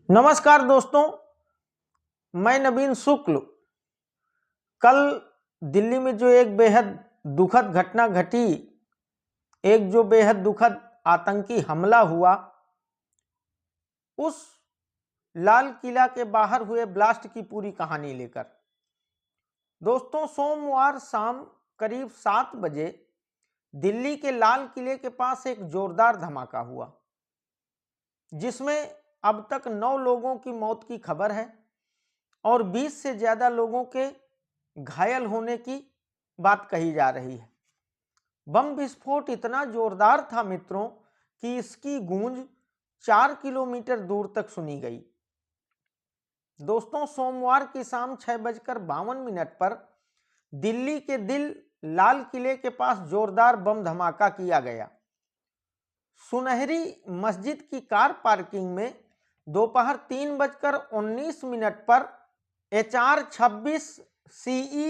नमस्कार दोस्तों, मैं नवीन शुक्ल। कल दिल्ली में जो एक बेहद दुखद घटना घटी, एक जो बेहद दुखद आतंकी हमला हुआ, उस लाल किला के बाहर हुए ब्लास्ट की पूरी कहानी लेकर। दोस्तों, सोमवार शाम करीब 7 बजे दिल्ली के लाल किले के पास एक जोरदार धमाका हुआ, जिसमें अब तक 9 लोगों की मौत की खबर है और 20 से ज्यादा लोगों के घायल होने की बात कही जा रही है। बम विस्फोट इतना जोरदार था मित्रों कि इसकी गूंज 4 किलोमीटर दूर तक सुनी गई। दोस्तों, सोमवार की शाम 6:52 पर दिल्ली के दिल लाल किले के पास जोरदार बम धमाका किया गया। सुनहरी मस्जिद की कार पार्किंग में दोपहर 3:19 पर HR-26 CE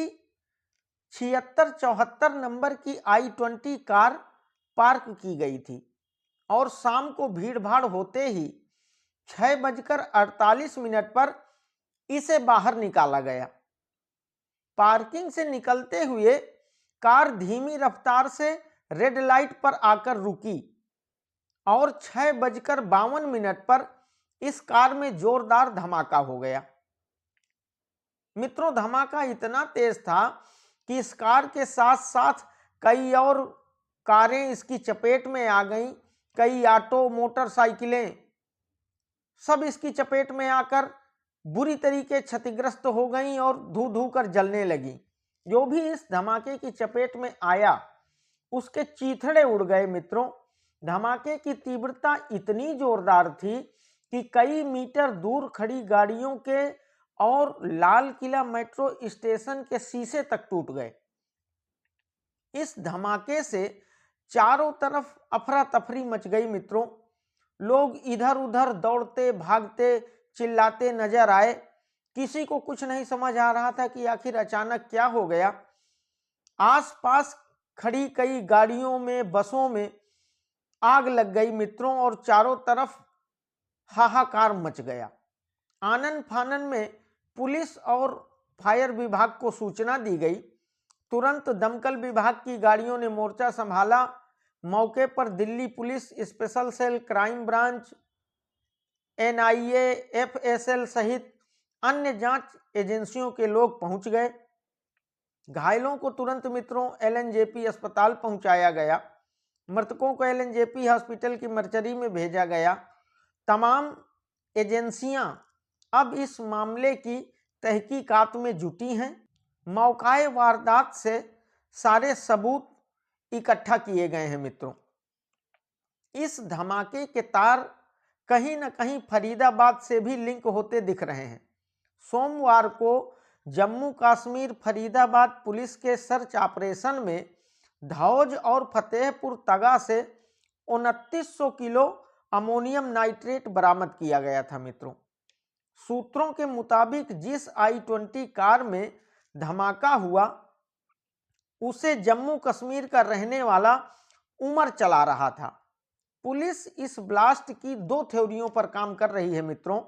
7674 नंबर की I-20 कार पार्क की गई थी और शाम को भीड़भाड़ होते ही 6:48 पर इसे बाहर निकाला गया। पार्किंग से निकलते हुए कार धीमी रफ्तार से रेड लाइट पर आकर रुकी और 6:52 पर इस कार में जोरदार धमाका हो गया। मित्रों, धमाका इतना तेज था कि इस कार के साथ साथ कई और कारें इसकी चपेट में आ गईं। कई ऑटो, मोटरसाइकिलें सब इसकी चपेट में आकर बुरी तरीके क्षतिग्रस्त हो गईं और धू धू कर जलने लगी। जो भी इस धमाके की चपेट में आया उसके चीथड़े उड़ गए। मित्रों, धमाके की तीव्रता इतनी जोरदार थी कि कई मीटर दूर खड़ी गाड़ियों के और लाल किला मेट्रो स्टेशन के शीशे तक टूट गए। इस धमाके से चारों तरफ अफरा तफरी मच गई। मित्रों, लोग इधर उधर दौड़ते भागते चिल्लाते नजर आए। किसी को कुछ नहीं समझ आ रहा था कि आखिर अचानक क्या हो गया। आसपास खड़ी कई गाड़ियों में, बसों में आग लग गई मित्रों और चारों तरफ हाहाकार मच गया। आनन फानन में पुलिस और फायर विभाग को सूचना दी गई। तुरंत दमकल विभाग की गाड़ियों ने मोर्चा संभाला। मौके पर Delhi police, special cell, crime branch, NIA, FSL सहित अन्य जांच एजेंसियों के लोग पहुंच गए। घायलों को तुरंत मित्रों LNJP अस्पताल पहुंचाया गया। मृतकों को LNJP हॉस्पिटल की मर्चरी में भेजा गया। तमाम एजेंसियां अब इस मामले की तहकीकात में जुटी हैं। मौकाए वारदात से सारे सबूत इकट्ठा किए गए हैं। मित्रों, इस धमाके के तार कहीं न कहीं फरीदाबाद से भी लिंक होते दिख रहे हैं। सोमवार को जम्मू कश्मीर फरीदाबाद पुलिस के सर्च ऑपरेशन में धौज और फतेहपुर तगा से 2900 किलो अमोनियम नाइट्रेट बरामद किया गया था। मित्रों, सूत्रों के मुताबिक जिस I-20 कार में धमाका हुआ उसे जम्मू कश्मीर का रहने वाला उमर चला रहा था। पुलिस इस ब्लास्ट की 2 थ्योरियों पर काम कर रही है। मित्रों,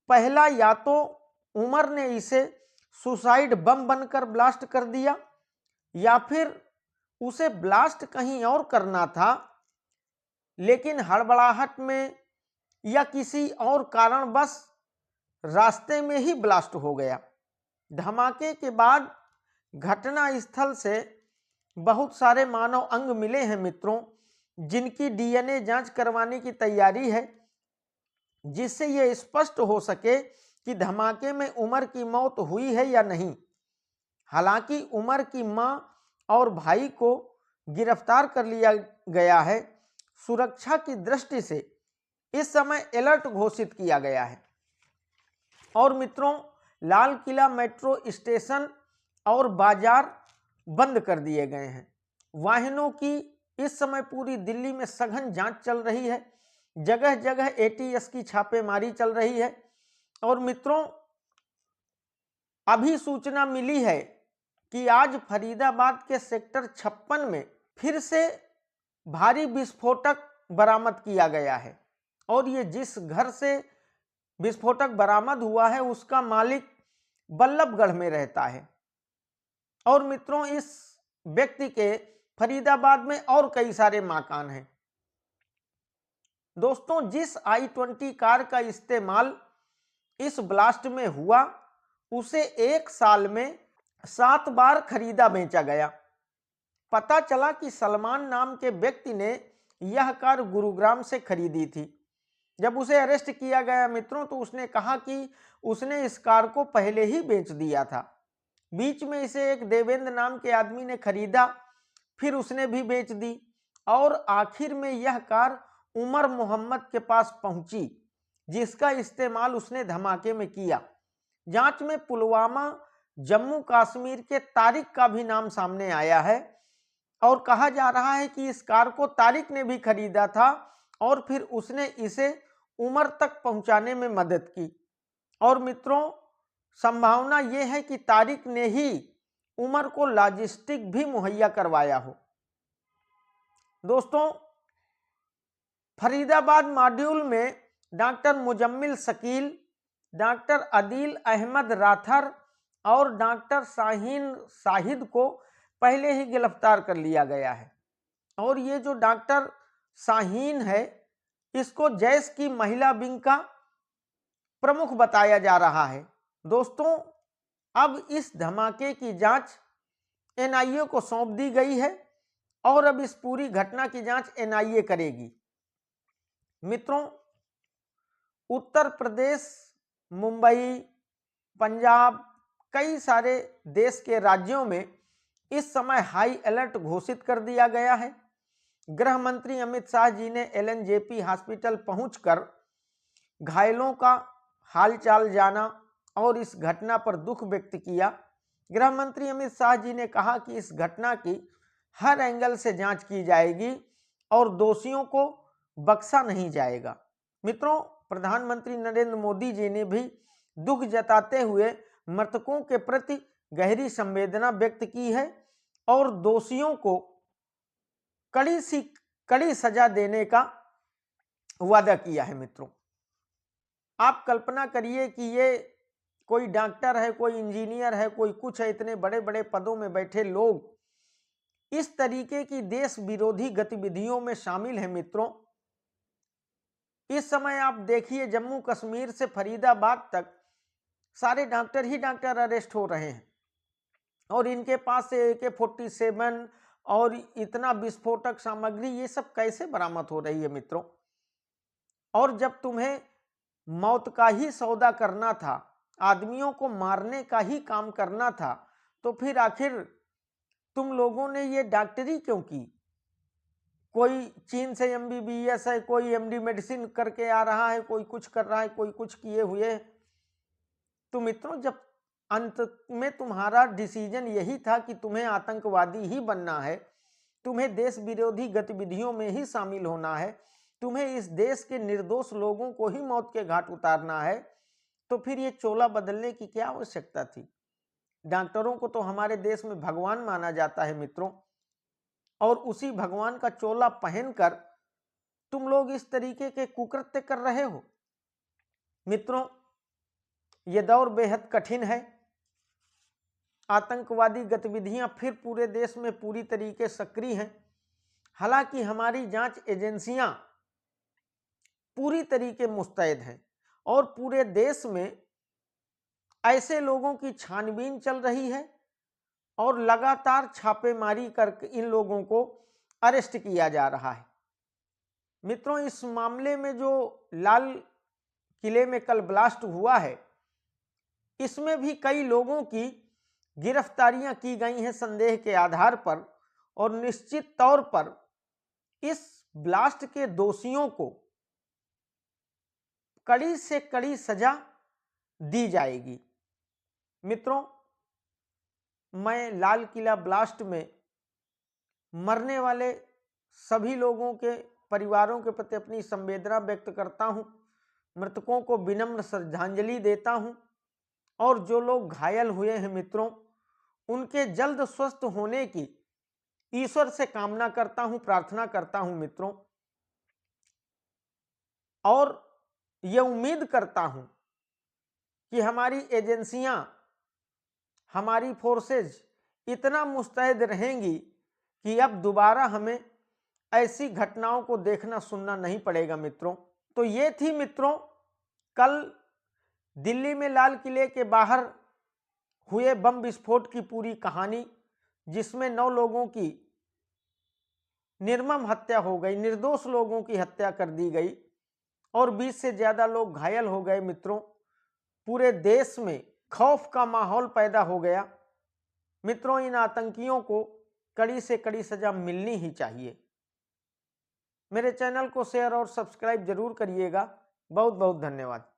पहला, या तो उमर ने इसे सुसाइड बम बनकर ब्लास्ट कर दिया या फिर उसे ब्लास्ट कहीं और करना था, लेकिन हड़बड़ाहट में या किसी और कारणवश रास्ते में ही ब्लास्ट हो गया। धमाके के बाद घटना स्थल से बहुत सारे मानव अंग मिले हैं मित्रों, जिनकी DNA जांच करवाने की तैयारी है, जिससे यह स्पष्ट हो सके कि धमाके में उमर की मौत हुई है या नहीं। हालांकि उमर की मां और भाई को गिरफ्तार कर लिया गया है। सुरक्षा की दृष्टि से इस समय अलर्ट घोषित किया गया है। और मित्रों, लाल किला मेट्रो स्टेशन और बाजार बंद कर दिए गए हैं। वाहनों की इस समय पूरी दिल्ली में सघन जांच चल रही है। जगह जगह ATS की छापेमारी चल रही है। और मित्रों, अभी सूचना मिली है कि आज फरीदाबाद के सेक्टर 56 में फिर से भारी विस्फोटक बरामद किया गया है और ये जिस घर से विस्फोटक बरामद हुआ है उसका मालिक बल्लभगढ़ में रहता है। और मित्रों, इस व्यक्ति के फरीदाबाद में और कई सारे मकान हैं। दोस्तों, जिस i20 कार का इस्तेमाल इस ब्लास्ट में हुआ उसे एक साल में 7 बार खरीदा बेचा गया। पता चला कि सलमान नाम के व्यक्ति ने यह कार गुरुग्राम से खरीदी थी। जब उसे अरेस्ट किया गया मित्रों, तो उसने कहा कि उसने इस कार को पहले ही बेच दिया था। बीच में इसे एक देवेंद्र नाम के आदमी ने खरीदा, फिर उसने भी बेच दी और आखिर में यह कार उमर मोहम्मद के पास पहुंची, जिसका इस्तेमाल उसने धमाके में किया। जांच में पुलवामा जम्मू कश्मीर के तारिक का भी नाम सामने आया है और कहा जा रहा है कि इस कार को तारिक ने भी खरीदा था और फिर उसने इसे उमर तक पहुंचाने में मदद की। और मित्रों, संभावना यह है कि तारिक ने ही उमर को लॉजिस्टिक भी मुहैया करवाया हो। दोस्तों, फरीदाबाद मॉड्यूल में डॉक्टर मुजम्मिल शकील, डॉक्टर अदील अहमद राथर और डॉक्टर शाहीन शाहिद को पहले ही गिरफ्तार कर लिया गया है। और ये जो डॉक्टर शाहीन है, इसको जैश की महिला विंग का प्रमुख बताया जा रहा है। दोस्तों, अब इस धमाके की जांच एनआईए को सौंप दी गई है और अब इस पूरी घटना की जांच एनआईए करेगी। मित्रों, उत्तर प्रदेश, मुंबई, पंजाब, कई सारे देश के राज्यों में इस समय हाई अलर्ट घोषित कर दिया गया है। गृह मंत्री अमित शाह जी ने एलएनजेपी हॉस्पिटल पहुंचकर घायलों का हालचाल जाना और इस घटना पर दुख व्यक्त किया। गृह मंत्री अमित शाह जी ने कहा कि इस घटना की हर एंगल से जांच की जाएगी और दोषियों को बख्शा नहीं जाएगा। मित्रों, प्रधानमंत्री नरेंद्र मोदी जी ने भी दुख जताते हुए मृतकों के प्रति गहरी संवेदना व्यक्त की है और दोषियों को कड़ी सजा देने का वादा किया है। मित्रों, आप कल्पना करिए कि ये कोई डॉक्टर है, कोई इंजीनियर है, कोई कुछ है, इतने बड़े बड़े पदों में बैठे लोग इस तरीके की देश विरोधी गतिविधियों में शामिल हैं। मित्रों, इस समय आप देखिए, जम्मू कश्मीर से फरीदाबाद तक सारे डॉक्टर ही डॉक्टर अरेस्ट हो रहे हैं और इनके पास से AK-47 और इतना विस्फोटक सामग्री, ये सब कैसे बरामद हो रही है मित्रों? और जब तुम्हें मौत का ही सौदा करना था, आदमियों को मारने का ही काम करना था, तो फिर आखिर तुम लोगों ने ये डॉक्टरी क्यों की? कोई चीन से MBBS है, कोई MD मेडिसिन करके आ रहा है, कोई कुछ कर रहा है, कोई कुछ किए हुए। तो मित्रों, जब अंत में तुम्हारा डिसीजन यही था कि तुम्हें आतंकवादी ही बनना है, तुम्हें देश विरोधी गतिविधियों में ही शामिल होना है, तुम्हें इस देश के निर्दोष लोगों को ही मौत के घाट उतारना है, तो फिर ये चोला बदलने की क्या आवश्यकता थी? डॉक्टरों को तो हमारे देश में भगवान माना जाता है मित्रों, और उसी भगवान का चोला पहनकर तुम लोग इस तरीके के कुकृत्य कर रहे हो। मित्रों, ये दौर बेहद कठिन है। आतंकवादी गतिविधियां फिर पूरे देश में पूरी तरीके सक्रिय हैं। हालांकि हमारी जांच एजेंसियां पूरी तरीके मुस्तैद हैं और पूरे देश में ऐसे लोगों की छानबीन चल रही है और लगातार छापेमारी करके इन लोगों को अरेस्ट किया जा रहा है। मित्रों, इस मामले में जो लाल किले में कल ब्लास्ट हुआ है, इसमें भी कई लोगों की गिरफ्तारियां की गई हैं संदेह के आधार पर, और निश्चित तौर पर इस ब्लास्ट के दोषियों को कड़ी से कड़ी सजा दी जाएगी। मित्रों, मैं लाल किला ब्लास्ट में मरने वाले सभी लोगों के परिवारों के प्रति अपनी संवेदना व्यक्त करता हूं, मृतकों को विनम्र श्रद्धांजलि देता हूं और जो लोग घायल हुए हैं मित्रों, उनके जल्द स्वस्थ होने की ईश्वर से कामना करता हूं, प्रार्थना करता हूं मित्रों। और ये उम्मीद करता हूं कि हमारी एजेंसियां, हमारी फोर्सेज इतना मुस्तैद रहेंगी कि अब दोबारा हमें ऐसी घटनाओं को देखना सुनना नहीं पड़ेगा मित्रों। तो ये थी मित्रों कल दिल्ली में लाल किले के बाहर हुए बम विस्फोट की पूरी कहानी, जिसमें 9 लोगों की निर्मम हत्या हो गई, निर्दोष लोगों की हत्या कर दी गई और 20 से ज्यादा लोग घायल हो गए मित्रों। पूरे देश में खौफ का माहौल पैदा हो गया। मित्रों, इन आतंकियों को कड़ी से कड़ी सजा मिलनी ही चाहिए। मेरे चैनल को शेयर और सब्सक्राइब जरूर करिएगा। बहुत बहुत धन्यवाद।